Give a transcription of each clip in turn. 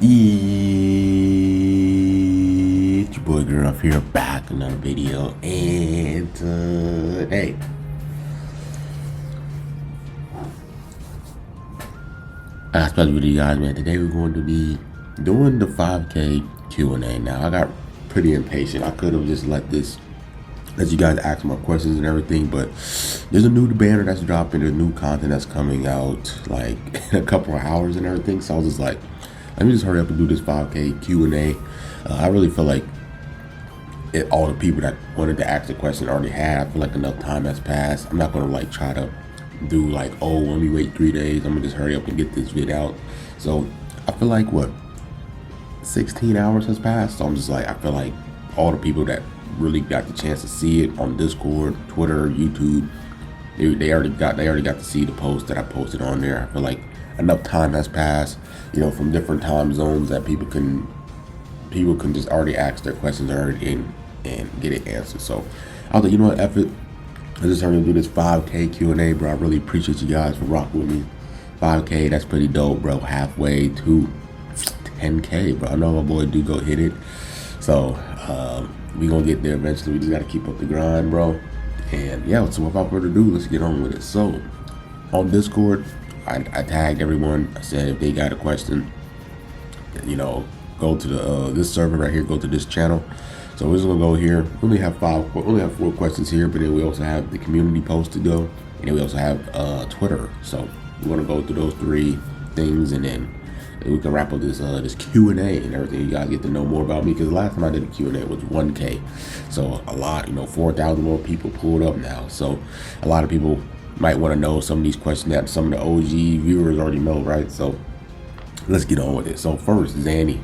It's your boy Girl here, back with another video, and today I supposed to you guys, man. Today we're going to be doing the 5K Q&A. Now I got pretty impatient. I could have just let you guys ask more questions and everything, but there's a new banner that's dropping, there's new content that's coming out like in a couple of hours and everything. So I was just like, let me just hurry up and do this 5K Q&A. I really feel like all the people that wanted to ask the question already have. I feel like enough time has passed. I'm not gonna like try to do like, oh, let me wait 3 days. I'm gonna just hurry up and get this vid out. So I feel like 16 hours has passed. So I'm just like, I feel like all the people that really got the chance to see it on Discord, Twitter, YouTube, they already got to see the post that I posted on there. I feel like enough time has passed, from different time zones that people can just already ask their questions already and get it answered. So I was like, you know what, F it. I just started to do this 5K Q&A, bro. I really appreciate you guys for rocking with me. 5K, that's pretty dope, bro. Halfway to 10K, bro. I know my boy do go hit it. So we gonna get there eventually. We just gotta keep up the grind, bro. And yeah, so without further ado, let's get on with it. So on Discord, I tagged everyone. I said if they got a question, go to the this server right here, go to this channel. So we're just gonna go here. We only have 4 questions here, but then we also have the community post to go, and then we also have Twitter. So we're gonna go through those 3 things, and then we can wrap up this this Q&A and everything. You guys get to know more about me, because the last time I did a Q&A was 1K. So a lot, 4,000 more people pulled up now. So a lot of people might want to know some of these questions that some of the OG viewers already know, right? So let's get on with it. So first, Zanny.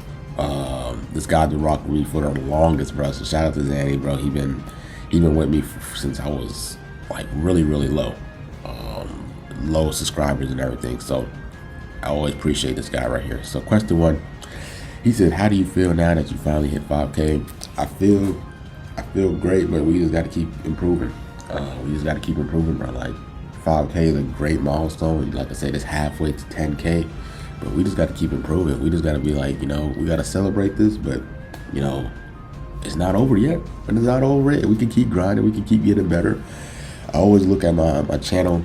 This guy's been rocking me for the longest, bro. So shout out to Zanny, bro. He been with me since I was like really low, low subscribers and everything. So I always appreciate this guy right here. So question 1, he said, how do you feel now that you finally hit 5K? I feel great, but we just got to keep improving. Bro. Like 5K is a great milestone. Like I said, it's halfway to 10K. But we just got to keep improving. We just got to be like, we got to celebrate this, but, it's not over yet. And it's not over yet. We can keep grinding. We can keep getting better. I always look at my channel.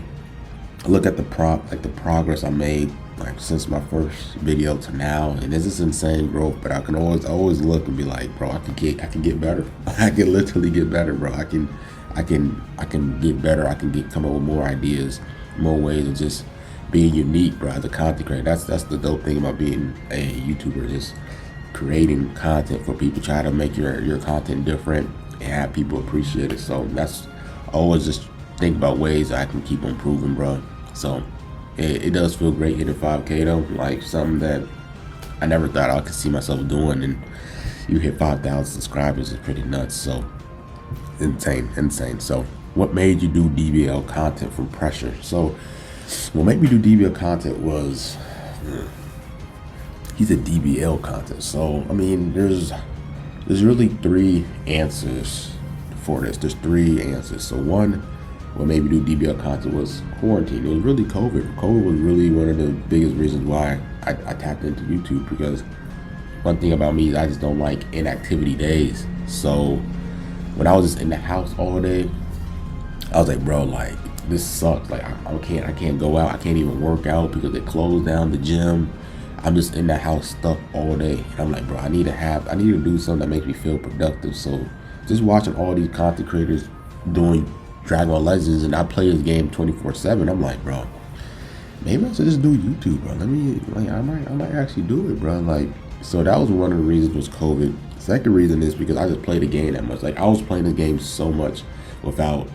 I look at the progress I made, like since my first video to now, and this is insane growth. But I can always look and be like, bro, I can get better. I can literally get better, bro. I can get better. I can come up with more ideas, more ways of just being unique, bro, as a content creator. That's the dope thing about being a YouTuber, just creating content for people. Try to make your content different and have people appreciate it. So that's, I always just think about ways that I can keep improving, bro. So it does feel great hitting 5K though, like something that I never thought I could see myself doing. And you hit 5,000 subscribers is pretty nuts. So insane. So what made you do DBL content from pressure? So what made me do DBL content was, he said DBL content. So I mean, there's really 3 answers for this. There's 3 answers. So one, what made me do DBL content was quarantine. It was really COVID. COVID was really one of the biggest reasons why I tapped into YouTube, because one thing about me is I just don't like inactivity days. So when I was just in the house all day, I was like, bro, like, this sucks. Like I can't go out. I can't even work out because they closed down the gym. I'm just in the house stuck all day. And I'm like, bro, I need to do something that makes me feel productive. So just watching all these content creators doing Dragon Ball Legends, and I play this game 24/7. I'm like, bro, maybe I should just do YouTube, bro. I might actually do it, bro. Like, so that was one of the reasons was COVID. Second reason is because I just played the game that much. Like I was playing the game so much without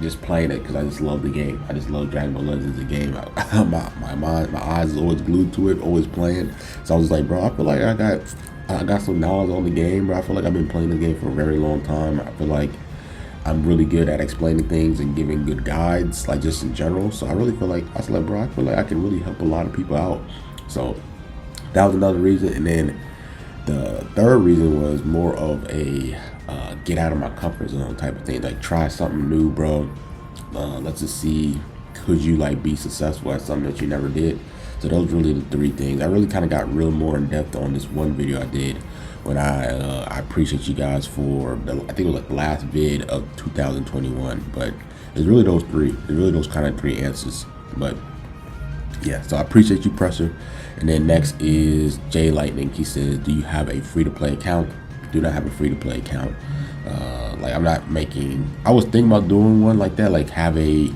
just playing it, because I just love the game. I just love Dragon Ball Legends, the game. My eyes is always glued to it, always playing. So I was like, bro, I feel like I got some knowledge on the game, bro. I feel like I've been playing the game for a very long time. I feel like I'm really good at explaining things and giving good guides, like just in general. So I really feel like, I was like, bro, I feel like I can really help a lot of people out. So that was another reason. And then the third reason was more of a get out of my comfort zone type of thing. Like try something new, bro. Let's just see, could you like be successful at something that you never did? So those really the three things. I really kind of got real more in depth on this one video I did when I appreciate you guys for I think it was like the last vid of 2021, but it's really those three. It's really those kind of three answers. But yeah, so I appreciate you, Pressure. And then next is Jay Lightning. He says, do you have a free-to-play account? Do not have a free-to-play account. Like I'm not making. I was thinking about doing one like that, like have a.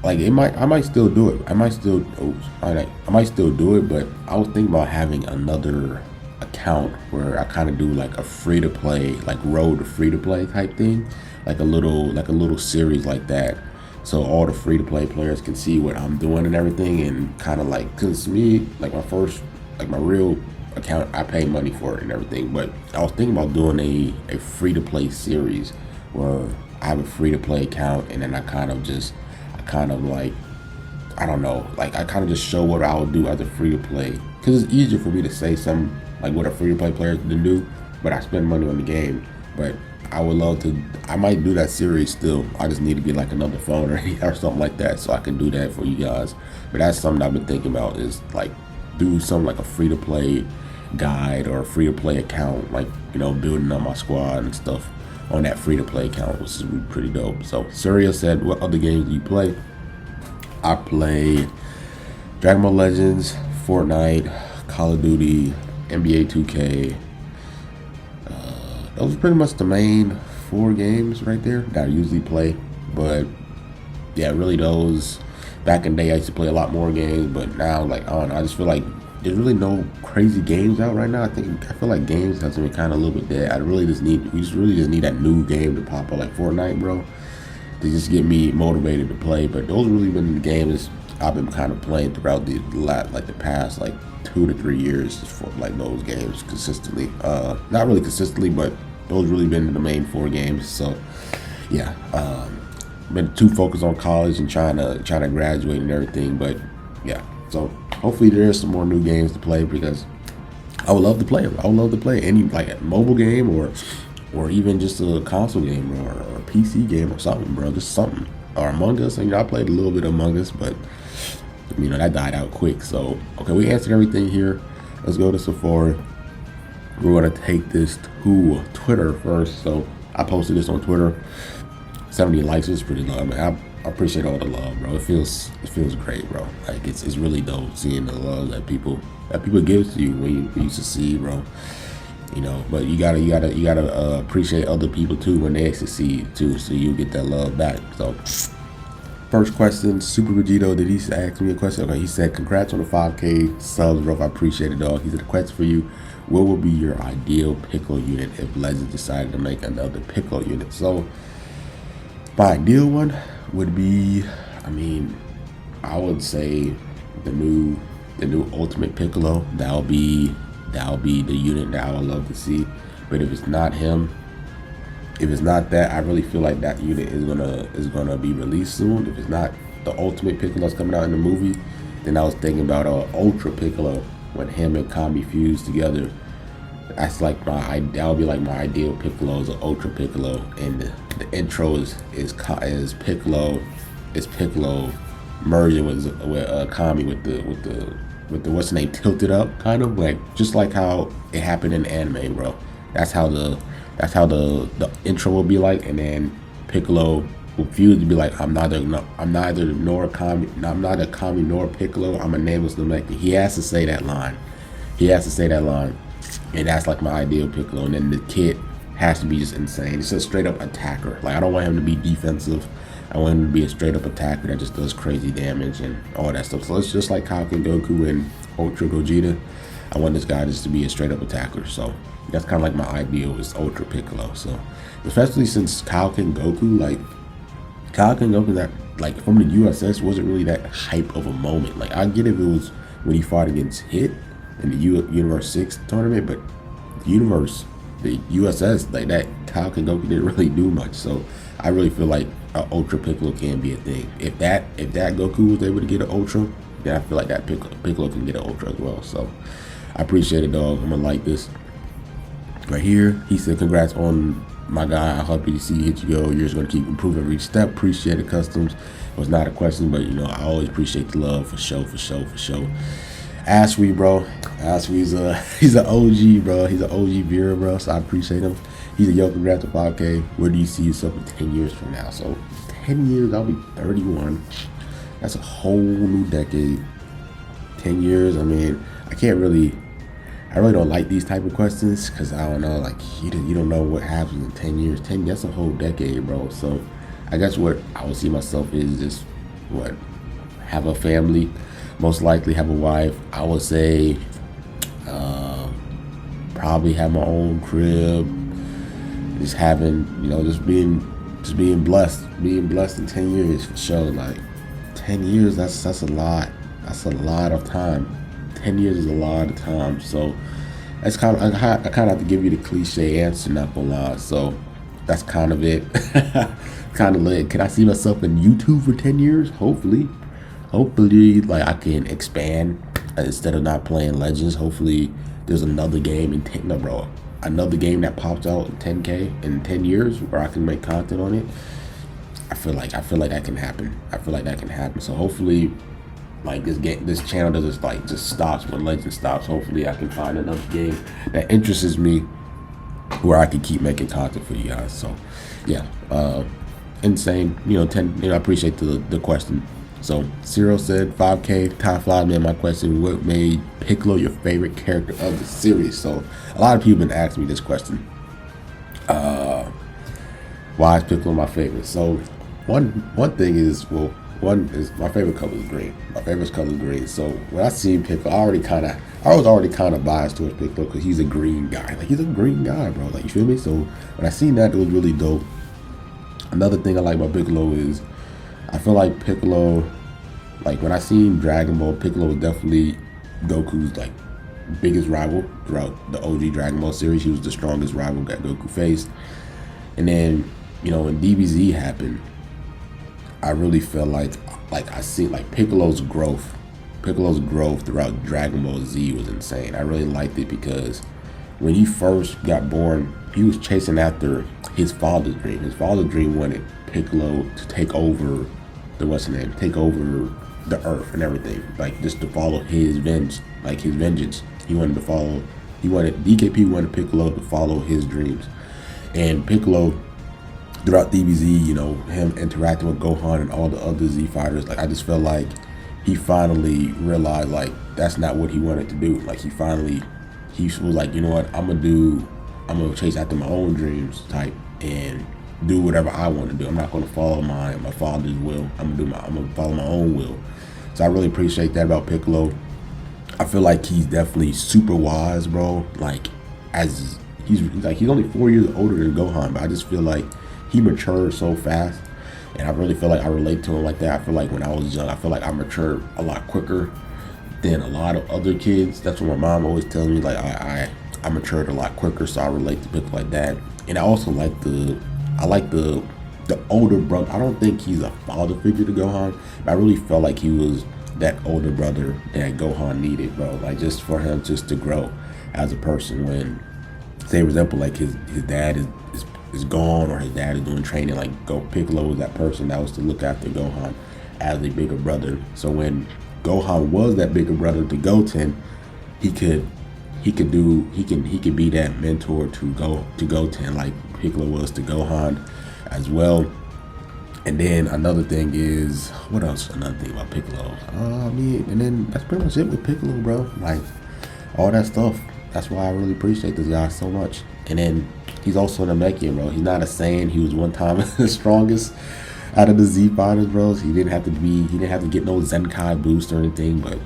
Like I might still do it. I might still do it, but I was thinking about having another account where I kind of do like a free to play, like road to free to play type thing, like a little series like that, so all the free to play players can see what I'm doing and everything, and kind of like, cause me, like my real account, I pay money for it and everything, but I was thinking about doing a free to play series where I have a free to play account, and then I kind of like, I don't know, like I kind of just show what I would do as a free to play, because it's easier for me to say something like what a free to play player can do, but I spend money on the game. But I would love to, I might do that series still. I just need to get like another phone or something like that so I can do that for you guys. But that's something I've been thinking about, is like do something like a free to play guide or a free to play account, like, you know, building up my squad and stuff on that free to play account, which is pretty dope. So Surya said, what other games do you play? I play Dragon Ball Legends, Fortnite, Call of Duty, NBA 2K. Those are pretty much the main 4 games right there that I usually play. But yeah, really those. Back in the day I used to play a lot more games, but now, like, I don't know, I just feel like there's really no crazy games out right now. I feel like games has been kind of a little bit dead. We just really just need that new game to pop up, like Fortnite, bro, to just get me motivated to play. But those really been the games I've been kind of playing throughout the past like 2 to 3 years, for like those games consistently. Not really consistently, but those really been the main 4 games. So yeah, been too focused on college and trying to graduate and everything. But yeah, so hopefully there's some more new games to play, because I would love to play them. I would love to play any, like, a mobile game or even just a console game or a PC game or something, bro. Just something. Or Among Us. And, you know, I played a little bit of Among Us, but, you know, that died out quick. So, okay, we answered everything here. Let's go to Safari. We're going to take this to Twitter first. So, I posted this on Twitter. 70 likes is pretty low. I mean, I appreciate all the love, bro. It feels great, bro. Like, it's really dope seeing the love that people give to you when you succeed, bro. You know, but you gotta appreciate other people too when they succeed too, so you get that love back. So, first question, Super Vegito, did he ask me a question? Okay, he said, congrats on the 5K subs, bro. I appreciate it, dog. He said, the question for you, what would be your ideal Piccolo unit if Legends decided to make another Piccolo unit? So, my ideal one would be, I mean, I would say the new Ultimate Piccolo. That'll be the unit that I would love to see. But if it's not him, if it's not that, I really feel like that unit is gonna be released soon. If it's not the Ultimate Piccolo that's coming out in the movie, then I was thinking about Ultra Piccolo when him and Kami fused together. That's like that would be like my ideal Piccolo, is an Ultra Piccolo, and the intro is Piccolo, merging with Kami with the what's the name, tilted up, kind of like just like how it happened in the anime, bro. That's how the intro will be like, and then Piccolo will fuse to be like, I'm neither Kami nor Piccolo. I'm a nameless Namekian. He has to say that line. And that's like my ideal Piccolo. And then the kid has to be just insane. It's a straight up attacker. Like, I don't want him to be defensive. I want him to be a straight up attacker that just does crazy damage and all that stuff. So it's just like Kaioken Goku and Ultra Gogeta. I want this guy just to be a straight up attacker. So that's kind of like my ideal, is Ultra Piccolo. So especially since Kaioken Goku, that, like, from the USS wasn't really that hype of a moment. Like, I get if it was when he fought against Hit in the Universe 6 tournament, but the USS, like, that Kaioken Goku didn't really do much. So I really feel like Ultra Piccolo can be a thing. If that Goku was able to get an Ultra, then I feel like that Piccolo can get an Ultra as well. So I appreciate it, dog. I'm gonna like this right here. He said, congrats on my guy. I hope you see Ichigo. You're just gonna keep improving every step. Appreciate it, Customs. was not a question, but you know, I always appreciate the love for sure. Ashby, bro. Ashby's he's an OG, bro. He's an OG viewer, bro. So I appreciate him. He's a yo, congrats to 5K. Where do you see yourself in 10 years from now? So 10 years, I'll be 31. That's a whole new decade. 10 years, I mean, I really don't like these type of questions because I don't know, like you don't know what happens in 10 years. 10, that's a whole decade, bro. So I guess what I would see myself is just have a family, most likely have a wife. I would say probably have my own crib, just having, you know, just being blessed in 10 years for sure. Like 10 years, that's a lot. That's a lot of time. 10 years is a lot of time. So that's kind of, I kind of have to give you the cliche answer, not gonna lie. So that's kind of it. Kind of lit. Can I see myself in YouTube for 10 years? Hopefully, like I can expand instead of not playing Legends. Hopefully there's another game in 10, no, bro, another game that pops out in 10K in 10 years where I can make content on it. I feel like that can happen. So hopefully, like this channel doesn't like just stops when Legend stops. Hopefully I can find another game that interests me where I can keep making content for you guys. So yeah, insane. You know, 10. You know, I appreciate the question. So Cyril said 5K top fly man. My question: what made Piccolo your favorite character of the series? So a lot of people have been asking me this question. Why is Piccolo my favorite? So one thing is, well, one is my favorite color is green. My favorite color is green. So when I see Piccolo, I was already kind of biased towards Piccolo because he's a green guy. Like he's a green guy, bro. Like you feel me? So when I seen that, it was really dope. Another thing I like about Piccolo is I feel like Piccolo, like when I seen Dragon Ball, Piccolo was definitely Goku's like biggest rival throughout the OG Dragon Ball series. He was the strongest rival that Goku faced. And then, you know, when DBZ happened, I really felt like I see like Piccolo's growth throughout Dragon Ball Z was insane. I really liked it because when he first got born, he was chasing after his father's dream. His father's dream wanted Piccolo to take over take over the earth and everything, like just to follow his vengeance. DKP wanted Piccolo to follow his dreams. And Piccolo, throughout DBZ, you know, him interacting with Gohan and all the other Z fighters, like I just felt like he finally realized like that's not what he wanted to do. Like he was like, you know what, I'm gonna chase after my own dreams type and do whatever I want to do. I'm not gonna follow my father's will. I'm gonna follow my own will. So I really appreciate that about Piccolo. I feel like he's definitely super wise, bro. Like as he's only 4 years older than Gohan, but I just feel like he matured so fast, and I really feel like I relate to him like that. I feel like when I was young, I feel like I matured a lot quicker than a lot of other kids. That's what my mom always tells me. Like I matured a lot quicker, so I relate to Piccolo like that. And I also like the older brother. I don't think he's a father figure to Gohan, but I really felt like he was that older brother that Gohan needed, bro. Like just for him just to grow as a person. When, say for example, like his dad is gone or his dad is doing training, like Piccolo was that person that was to look after Gohan as a bigger brother. So when Gohan was that bigger brother to Goten, he could be that mentor to Goten like Piccolo was to Gohan as well. And then another thing is, what else? Another thing about Piccolo, and then that's pretty much it with Piccolo, bro. Like all that stuff. That's why I really appreciate this guy so much. And then he's also an Namekian, bro. He's not a Saiyan. He was one time the strongest out of the Z fighters, bros. He didn't have to get no Zenkai boost or anything. But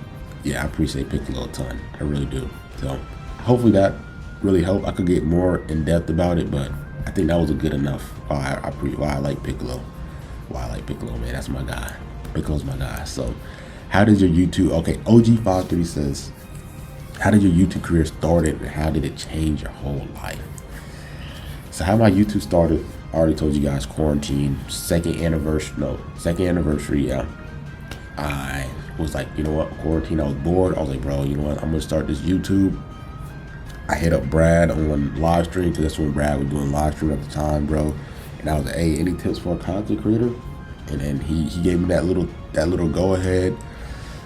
yeah, I appreciate Piccolo a ton. I really do. So hopefully that really helped. I could get more in depth about it, but I think that was a good enough. Why I like Piccolo. Why I like Piccolo, man. That's my guy. Piccolo's my guy. So how did your YouTube? Okay, OG53 says, how did your YouTube career started and how did it change your whole life? So how my YouTube started, I already told you guys, quarantine, second anniversary, yeah. I was like, you know what, quarantine, I was bored. I was like, bro, you know what, I'm gonna start this YouTube. I hit up Brad on live stream, because that's when Brad was doing live stream at the time, bro. And I was like, hey, any tips for a content creator? And then he gave me that little go ahead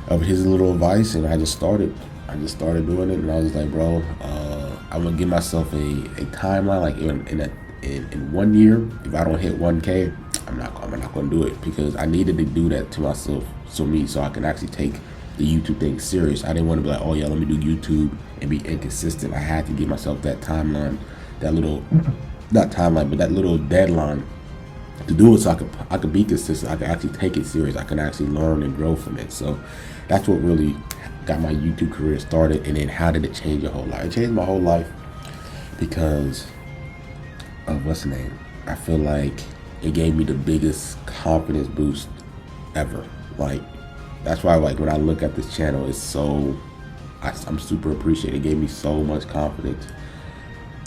of his little advice, and I just started doing it. And I was like, bro, I'm gonna give myself a timeline, like in 1 year, if I don't hit 1K, I'm not gonna do it, because I needed to do that to myself, so I can actually take the YouTube thing serious. I didn't want to be like, oh yeah, let me do YouTube and be inconsistent. I had to give myself that timeline, that little, not timeline, but that little deadline to do it, so I could be consistent. I could actually take it serious. I can actually learn and grow from it. So that's what really got my YouTube career started. And then how did it change your whole life? It changed my whole life because of what's the name? I feel like it gave me the biggest confidence boost ever. Like, that's why, like, when I look at this channel, it's so, I'm super appreciative. It gave me so much confidence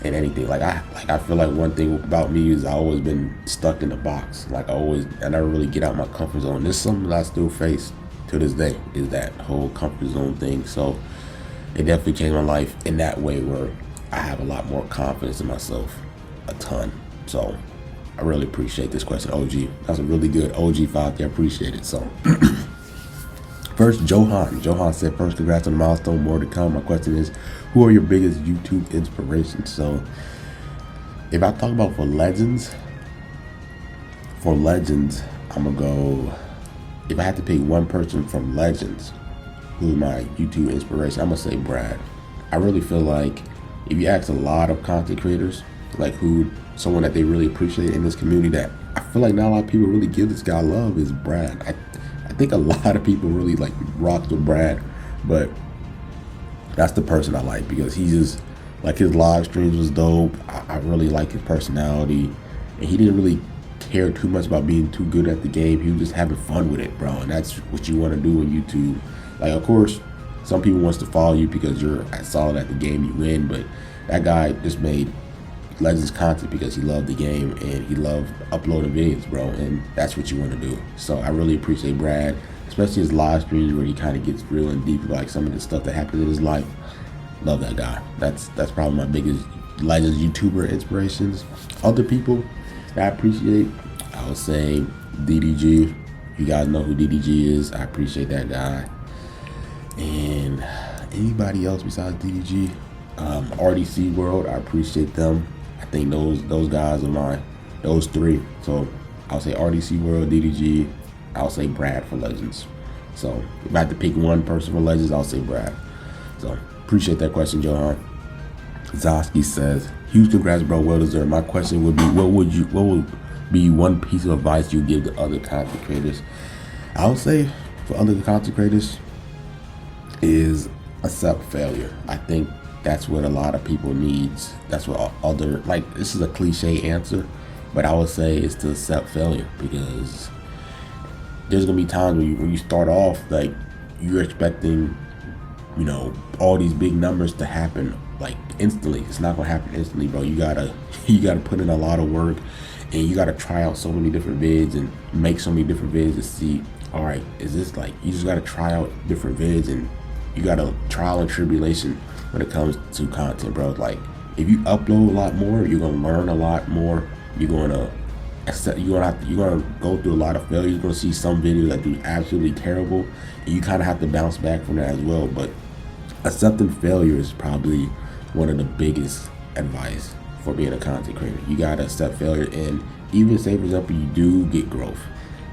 in anything. I feel like one thing about me is I always been stuck in a box. Like, I never really get out my comfort zone. This is something that I still face to this day, is that whole comfort zone thing. So it definitely changed my life in that way, where I have a lot more confidence in myself, a ton. So I really appreciate this question, OG. That's a really good OG 5 there. Appreciate it. So first, Johan said, first, congrats on the milestone, more to come. My question is, who are your biggest YouTube inspirations? So if I talk about for legends, I'm gonna go, if I had to pick one person from Legends who's my YouTube inspiration, I'm gonna say Brad. I really feel like if you ask a lot of content creators, like someone that they really appreciate in this community, that I feel like not a lot of people really give this guy love, is Brad. I think a lot of people really like rock with Brad, but that's the person I like, because he just, like, his live streams was dope. I really like his personality, and he didn't really care too much about being too good at the game. He was just having fun with it, bro, and that's what you want to do on YouTube. Like, of course, some people wants to follow you because you're solid at the game, you win, but that guy just made Legends content because he loved the game and he loved uploading videos, bro, and that's what you want to do. So I really appreciate Brad, especially his live streams where he kind of gets real and deep, like some of the stuff that happens in his life. Love that guy. That's probably my biggest Legends YouTuber inspirations. Other people that I appreciate, I would say DDG. You guys know who DDG is. I appreciate that guy. And anybody else besides DDG, RDC World, I appreciate them. I think those guys are those three. So I'll say RDC World, DDG, I'll say Brad for Legends. So if I had to pick one person for Legends, I'll say Brad. So appreciate that question, Johan. Zosky says, huge congrats, bro, well deserved. My question would be, what would be one piece of advice you give to other content creators? I would say for other content creators is accept failure. I think that's what a lot of people needs. That's what other, like, this is a cliche answer, but I would say it's to accept failure, because there's gonna be times when you start off, like, you're expecting, you know, all these big numbers to happen like instantly. It's not gonna happen instantly, bro. You gotta put in a lot of work, and you gotta try out so many different vids and make so many different vids to see, all right, is this, like, you just gotta try out different vids, and you gotta trial and tribulation when it comes to content, bro. Like, if you upload a lot more, you're gonna learn a lot more. You're gonna go through a lot of failure. You're gonna see some videos that do absolutely terrible, and you kind of have to bounce back from that as well. But accepting failure is probably one of the biggest advice for being a content creator. You gotta accept failure, and even say, for example, you do get growth,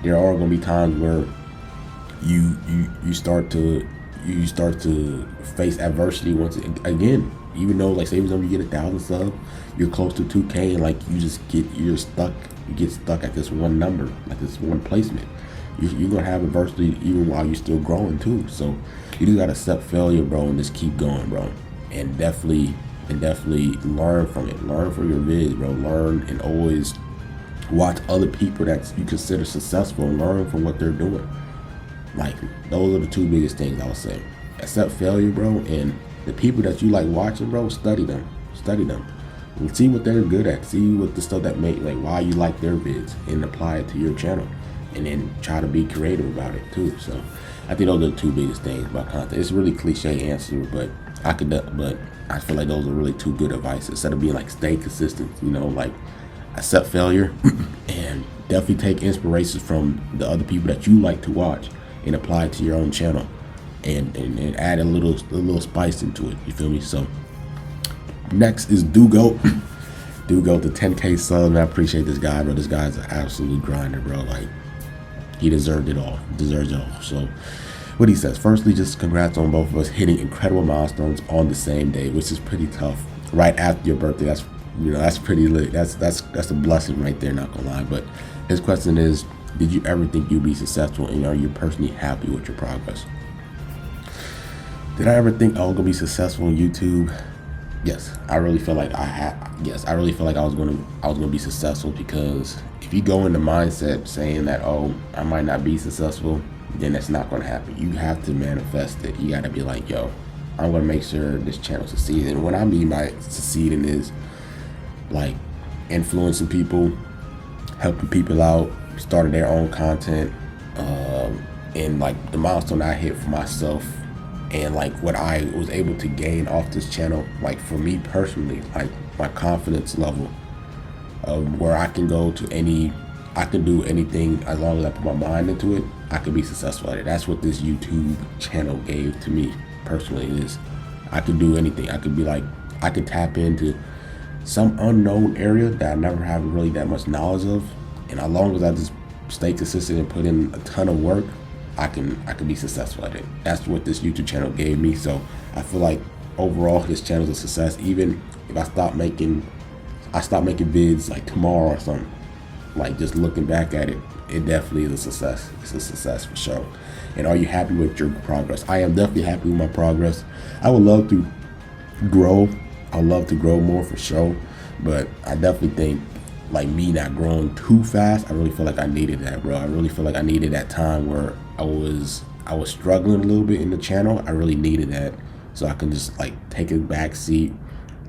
there are gonna be times where you start to face adversity once again. Even though, like, say for example, you get 1,000 subs, you're close to 2K, and like you get stuck at this one number, like this one placement. You're gonna have adversity even while you're still growing too. So you just gotta accept failure, bro, and just keep going, bro. And definitely learn from it. Learn from your vids, bro. Learn, and always watch other people that you consider successful and learn from what they're doing. Like, those are the two biggest things I would say. Accept failure, bro, and the people that you like watching, bro, study them. And see what they're good at. See what the stuff that make, like, why you like their vids, and apply it to your channel, and then try to be creative about it too. So I think those are the two biggest things about content. It's a really cliche answer, but I feel like those are really two good advice. Instead of being like, stay consistent, you know, like, accept failure, and definitely take inspirations from the other people that you like to watch and apply it to your own channel, and add a little spice into it. You feel me? So next is Dugo. Dugo to 10K subs. I appreciate this guy, bro. This guy's an absolute grinder, bro. Like, he deserved it all. Deserves it all. So what he says, firstly, just congrats on both of us hitting incredible milestones on the same day, which is pretty tough. Right after your birthday, that's, you know, that's pretty lit. That's a blessing right there, not gonna lie. But his question is, did you ever think you'd be successful, and are you personally happy with your progress? Did I ever think I was gonna be successful on YouTube? Yes, I really feel like I really feel like I was gonna be successful, because if you go in the mindset saying that, oh, I might not be successful, then that's not gonna happen. You have to manifest it. You gotta be like, yo, I'm gonna make sure this channel succeeds. And what I mean by succeeding is like influencing people, helping people out, starting their own content, and like the milestone I hit for myself, and like what I was able to gain off this channel, like for me personally, like my confidence level of where I can go to I can do anything as long as I put my mind into it. I could be successful at it. That's what this YouTube channel gave to me personally, is I could do anything. I could be like, I could tap into some unknown area that I never have really that much knowledge of, and as long as I just stay consistent and put in a ton of work, I can be successful at it. That's what this YouTube channel gave me. So I feel like overall this channel is a success. Even if I stop making vids like tomorrow or something, like just looking back at it, it definitely is a success. It's a success for sure. And are you happy with your progress? I am definitely happy with my progress. I would love to grow. I'd love to grow more for sure, but I definitely think, like, me not growing too fast, I really feel like I needed that, bro. I really feel like I needed that time where I was struggling a little bit in the channel. I really needed that, so I can just like take a back seat,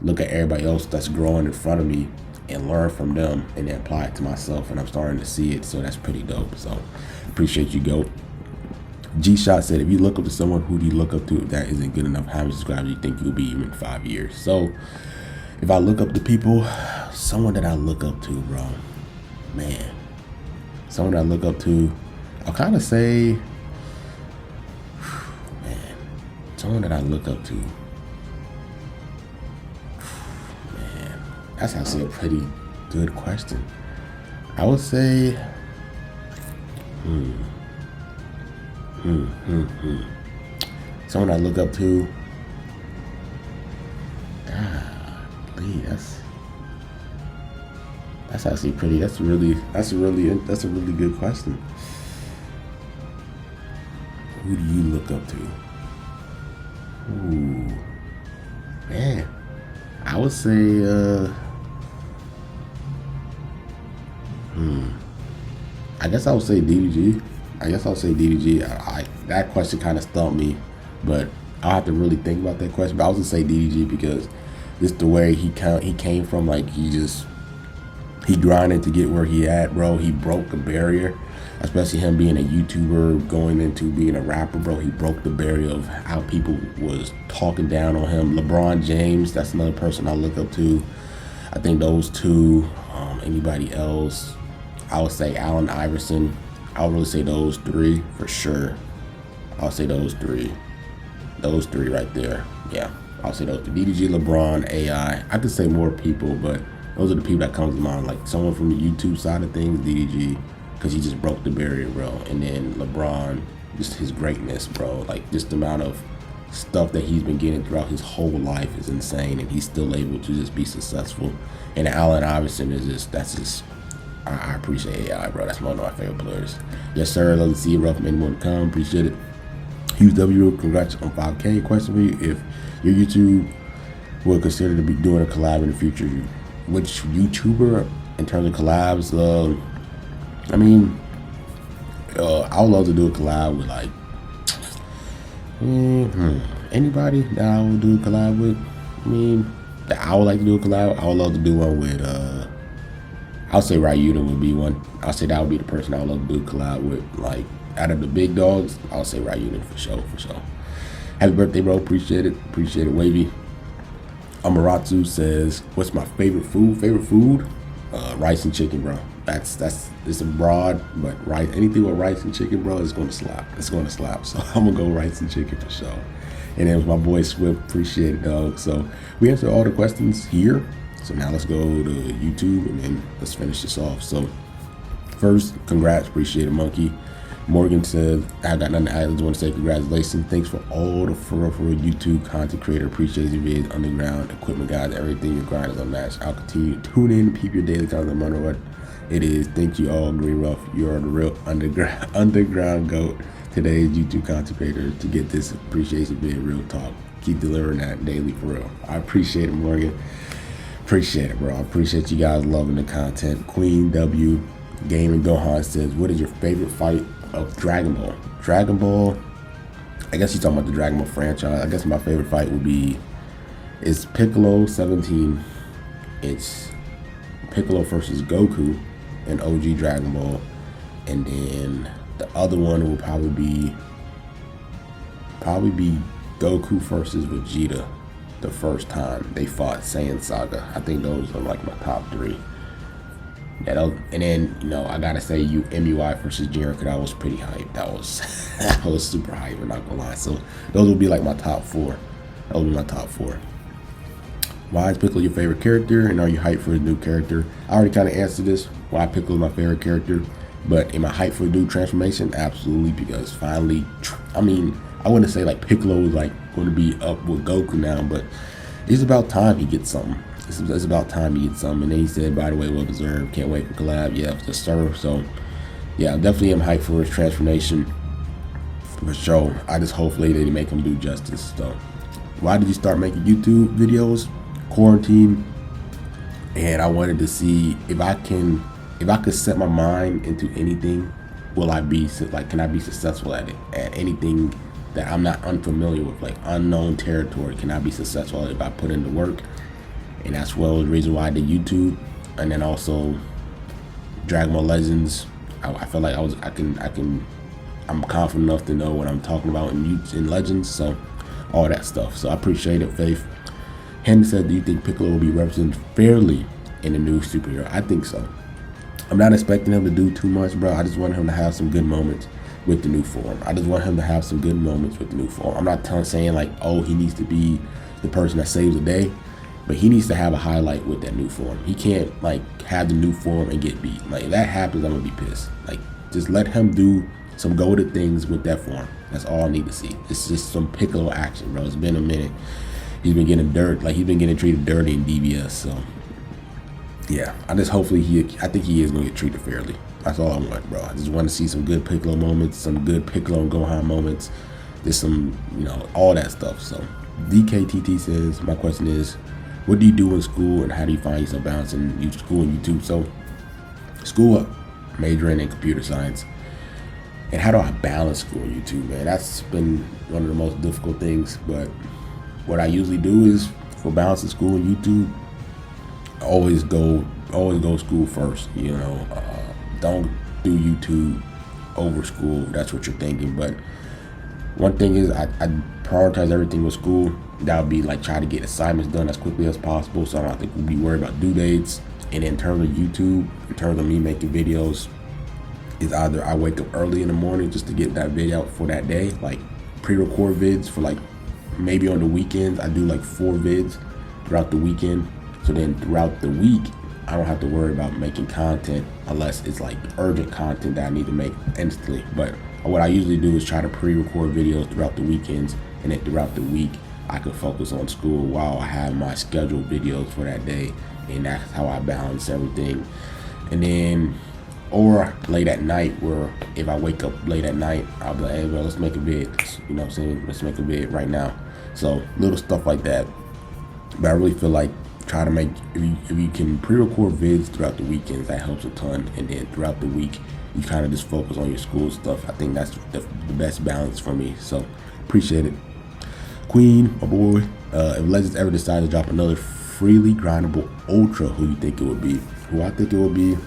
look at everybody else that's growing in front of me, and learn from them, and then apply it to myself. And I'm starting to see it, so that's pretty dope. So appreciate you, GOAT. G-Shot said, if you look up to someone, who do you look up to? If that isn't good enough, how many subscribers do you think you'll be in 5 years? So if I look up to people, someone that I look up to, bro, man, someone that I look up to, I'll kind of say, man, someone that I look up to, man, that's actually a pretty good question. I would say, someone I look up to, that's actually pretty. That's a really good question. Who do you look up to? Ooh, man, I would say, I guess I would say DDG. That question kind of stumped me, but I'll have to really think about that question. But I was gonna say DDG because just the way he came from, like, he grinded to get where he at, bro. He broke a barrier, especially him being a YouTuber going into being a rapper, bro. He broke the barrier of how people was talking down on him. LeBron James, that's another person I look up to. I think those two. Anybody else? I would say Allen Iverson. I would really say those three for sure. I'll say those three. Those three right there. Yeah, I'll say those three. DDG, LeBron, AI. I could say more people, but those are the people that come to mind. Like someone from the YouTube side of things, DDG, because he just broke the barrier, bro. And then LeBron, just his greatness, bro. Like just the amount of stuff that he's been getting throughout his whole life is insane, and he's still able to just be successful. And Allen Iverson is just, I appreciate AI, bro. That's one of my favorite players. Yes, sir. Love to see you, bro. Many more to come. Appreciate it. Hughes W, congrats on 5K. Question for you: if your YouTube would consider to be doing a collab in the future, which YouTuber in terms of collabs? I mean, I would love to do a collab with like anybody that I would do a collab with. I mean, that I would like to do a collab. I would love to do one with. I'll say Ryuden would be one. I'll say that would be the person I would love to do a collab with. Like out of the big dogs, I'll say Ryuden for sure. Happy birthday, bro. Appreciate it, Wavy. Amaratsu says, what's my favorite food? Rice and chicken, bro. It's a broad, but rice, anything with rice and chicken, bro, is gonna slap. It's gonna slap. So I'm gonna go rice and chicken for sure. And then with my boy Swift, appreciate it, dog. So we answered all the questions here. So now let's go to YouTube and then let's finish this off. So first, congrats, appreciate it, Monkey. Morgan said, I got nothing to add. I just want to say congratulations. Thanks for all the for real YouTube content creator. Appreciate your vids, underground, equipment guys, everything. Your grind is unmatched. I'll continue to tune in and keep your daily content no matter what it is. Thank you all, Green Rough. You're the real underground GOAT. Today's YouTube content creator to get this appreciation vid, real talk. Keep delivering that daily for real. I appreciate it, Morgan. Appreciate it, bro. I appreciate you guys loving the content. Queen W Gaming Gohan says, what is your favorite fight of Dragon Ball? Dragon Ball, I guess you're talking about the Dragon Ball franchise. I guess my favorite fight would be, it's Piccolo 17. It's Piccolo versus Goku in OG Dragon Ball. And then the other one will probably be Goku versus Vegeta the first time they fought Saiyan Saga. I think those are like my top three. And then, you know, I gotta say MUI versus Jiren, because that was pretty hype. That was super hype, I'm not gonna lie. So those would be like my top four. That would be my top four. Why is Piccolo your favorite character, and are you hyped for a new character? I already kind of answered this. Why Piccolo is my favorite character, but am I hyped for a new transformation? Absolutely, because finally, I mean, I wouldn't say like Piccolo is like going to be up with Goku now, but it's about time he gets something. It's about time he gets something. And then he said, by the way, well deserved. Can't wait for collab. Yeah, for sure. So yeah, I definitely am hyped for his transformation for sure. I just hopefully they make him do justice. So why did you start making YouTube videos? Quarantine, and I wanted to see if I could set my mind into anything, will I be like, can I be successful at it, at anything that I'm not unfamiliar with, like unknown territory? Can I be successful if I put in the work? And that's well the reason why I did YouTube. And then also Dragon Ball Legends, I feel like I'm confident enough to know what I'm talking about in Legends, so all that stuff. So I appreciate it, Faith. Henry said, do you think Piccolo will be represented fairly in the new superhero? I think so. I'm not expecting him to do too much, bro. I just want him to have some good moments with the new form. I'm not saying like, oh, he needs to be the person that saves the day, but he needs to have a highlight with that new form. He can't like have the new form and get beat. Like if that happens, I'm gonna be pissed. Like just let him do some goated things with that form. That's all I need to see. It's just some Piccolo action, bro. It's been a minute. He's been getting treated dirty in DBS. So yeah, I think he is gonna get treated fairly. That's all I want, bro. I just want to see some good Piccolo moments, some good Piccolo and Gohan moments. Just some, you know, all that stuff. So DKTT says, my question is, what do you do in school and how do you find yourself balancing school and YouTube? So school, majoring in computer science. And how do I balance school and YouTube, man? That's been one of the most difficult things. But what I usually do is, for balancing school and YouTube, always go school first. You know, don't do YouTube over school. That's what you're thinking. But one thing is, I prioritize everything with school. That would be like try to get assignments done as quickly as possible, so I don't think we'll be worried about due dates. And in terms of YouTube, in terms of me making videos, is either I wake up early in the morning just to get that video out for that day, like pre-record vids for like maybe on the weekends. I do like 4 vids throughout the weekend. So then throughout the week, I don't have to worry about making content unless it's like urgent content that I need to make instantly. But what I usually do is try to pre-record videos throughout the weekends, and then throughout the week, I can focus on school while I have my scheduled videos for that day. And that's how I balance everything. And then, or late at night, where if I wake up late at night, I'll be like, hey, bro, let's make a vid. You know what I'm saying? Let's make a vid right now. So little stuff like that. But I really feel like try to make, if you can pre-record vids throughout the weekends, that helps a ton. And then throughout the week, you kind of just focus on your school stuff. I think that's the best balance for me. So appreciate it. Queen, my boy, if Legends ever decide to drop another freely grindable ultra, who you think it would be? Who I think it would be?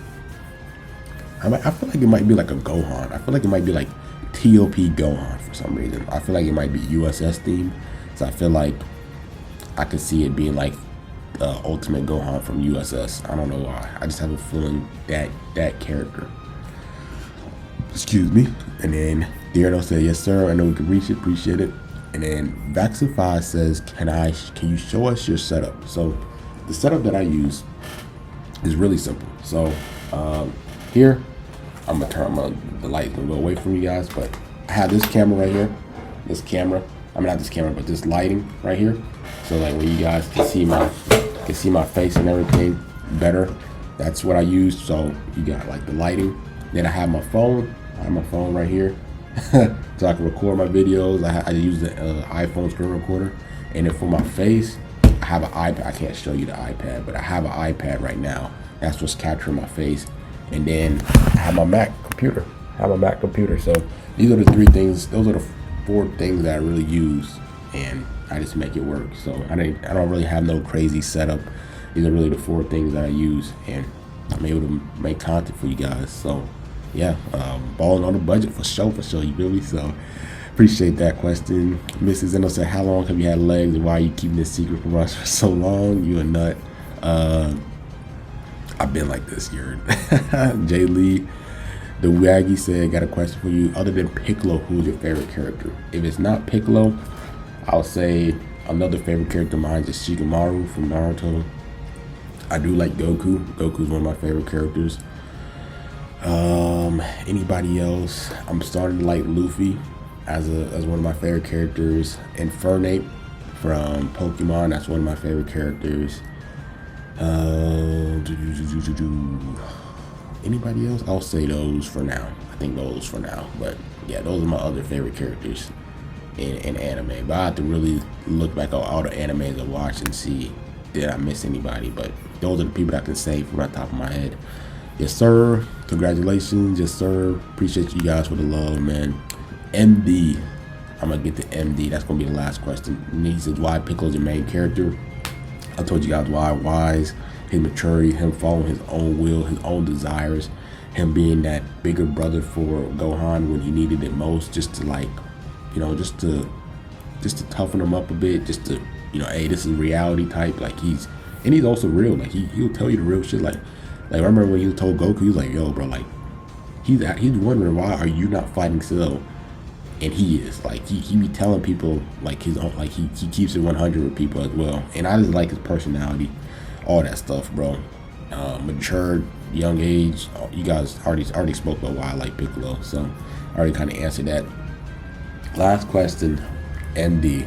I feel like it might be like a Gohan. I feel like it might be like TOP Gohan for some reason. I feel like it might be USS themed. So I feel like I could see it being like Ultimate Gohan from USS. I don't know why. I just have a feeling that character. Excuse me. And then Theodore said, yes sir, I know we can reach it, appreciate it. And then Vaxify says, can you show us your setup? So the setup that I use is really simple. So here, the light's gonna go away from you guys, but I have this camera right here. Not this camera, but this lighting right here. So like when you guys can see my face and everything better. That's what I use. So you got like the lighting. Then I have my phone. Right here. So I can record my videos. I use the iPhone screen recorder. And then for my face, I have an iPad. I can't show you the iPad, but I have an iPad right now. That's what's capturing my face. And then I have my Mac computer. So these are the three things. Those are the four things that I really use, and I just make it work. So I don't really have no crazy setup. These are really the four things that I use, and I'm able to make content for you guys. So yeah, balling on the budget for sure, you feel me? So appreciate that question. Mrs. Endo said, how long have you had legs, and why are you keeping this secret from us for so long? You a nut. I've been like this, you heard. Jay Lee, the Waggy said, got a question for you. Other than Piccolo, who's your favorite character? If it's not Piccolo, I'll say another favorite character of mine is Shikamaru from Naruto. I do like Goku. Goku's one of my favorite characters. Anybody else? I'm starting to like Luffy as one of my favorite characters. Infernape from Pokemon, that's one of my favorite characters. Anybody else? I'll say those for now. I think those for now. But yeah, those are my other favorite characters in anime. But I have to really look back on all the animes I watch and see did I miss anybody. But those are the people that I can say from the top of my head. Yes sir, congratulations. Yes sir, appreciate you guys for the love, man. MD, I'm gonna get to MD. That's gonna be the last question. And he says, why Piccolo's your main character? I told you guys why. Wise, his maturity, him following his own will, his own desires, him being that bigger brother for Gohan when he needed it most, just to like, just to toughen him up a bit, just to, hey, this is reality type. Like he's also real. Like he'll tell you the real shit. Like I remember when he told Goku, he was like, yo, bro, like he's wondering why are you not fighting Cell? And he is like he be telling people like his own, like he keeps it 100 with people as well. And I just like his personality, all that stuff, bro. Matured, young age. You guys already spoke about why I like Piccolo, so I already kind of answered that. Last question, MD.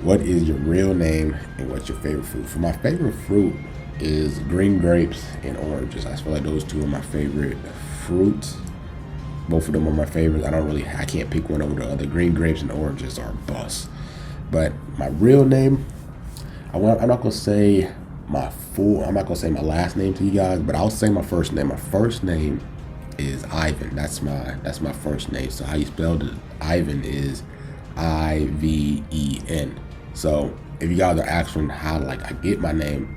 What is your real name and what's your favorite fruit? For my favorite fruit is green grapes and oranges. I feel like those two are my favorite fruits. Both of them are my favorites. I can't pick one over the other. Green grapes and oranges are bust. But my real name, I'm not gonna say I'm not gonna say my last name to you guys, but I'll say my first name. My first name is Ivan. That's my first name. So how you spelled it, Ivan, is I-V-E-N. So if you guys are asking how I get my name,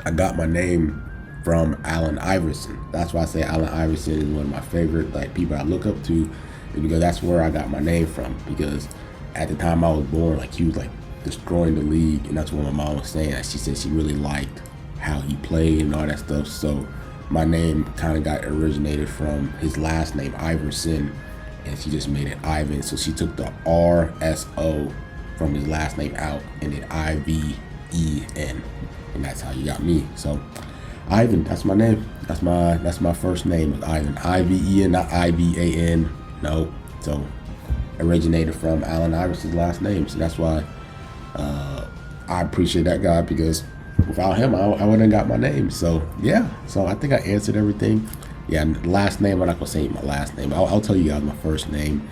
I got my name from Allen Iverson. That's why I say Allen Iverson is one of my favorite people I look up to, because that's where I got my name from. Because at the time I was born, he was destroying the league, and that's what my mom was saying. She said she really liked how he played and all that stuff. So my name kind of got originated from his last name, Iverson, and she just made it Ivan. So she took the R-S-O from his last name out and did I-V-E-N, and that's how you got me. So Ivan, that's my name. That's my first name, Ivan. I-V-E-N, not I-V-A-N. No. So originated from Allen Iverson's last name. So that's why I appreciate that guy, because without him, I wouldn't have got my name. So yeah. So I think I answered everything. Yeah, last name, I'm not gonna say my last name. I'll tell you guys my first name.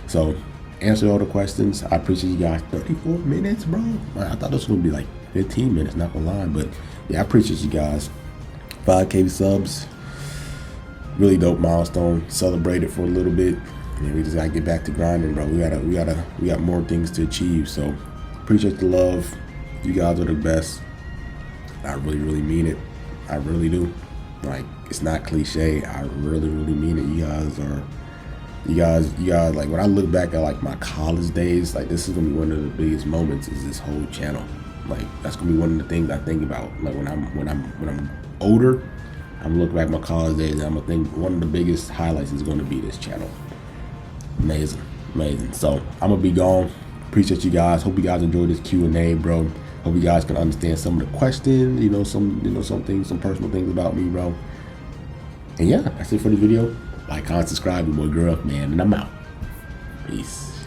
So answer all the questions. I appreciate you guys. 34 minutes, bro. I thought this was gonna be 15 minutes, not gonna lie. But yeah, I appreciate you guys. 5K subs, really dope milestone. Celebrated for a little bit, and we just gotta get back to grinding, bro. We got more things to achieve. So appreciate the love. You guys are the best. I really mean it. I really do. It's not cliche. I really mean it. You guys, when I look back at my college days, this is gonna be one of the biggest moments is this whole channel. Like that's gonna be one of the things I think about. Like when I'm older, I'm looking back at my college days, and I'm gonna think one of the biggest highlights is gonna be this channel. Amazing, amazing. So I'm gonna be gone. Appreciate you guys. Hope you guys enjoyed this Q&A, bro. Hope you guys can understand some of the questions. Some things, some personal things about me, bro. And yeah, that's it for the video. Like, comment, subscribe, your boy Girl, man, and I'm out. Peace.